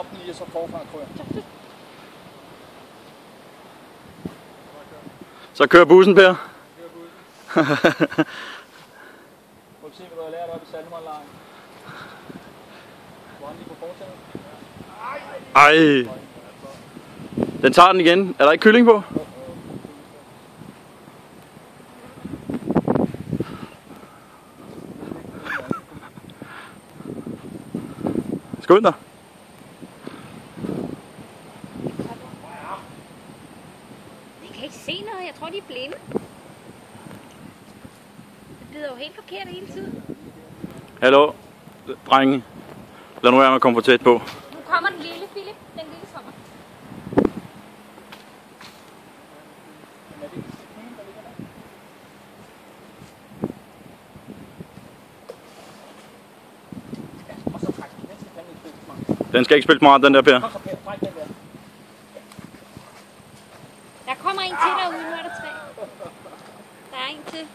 drop den lige, og så forfra, tror jeg. Så kører bussen, Per. Må du se, hvad du har lært op i Salmondlejen? Hvor er den lige på fortæller? Ej! Den tager den igen. Er der ikke kylling på? Skynd dig. Jeg kan ikke se noget. Jeg tror, de er blinde. Det bliver jo helt forkert hele tiden. Hallo, drenge. Lad nu være med at komme for tæt på. Nu kommer den lille, Philip. Den lille kommer. Og så træk den. Den skal fandme ikke spille for meget. Den skal ikke spille smart, den der, Per. Kom så, Per. Træk den der. Der kommer en til derude. Nu er der 3. Der er en til.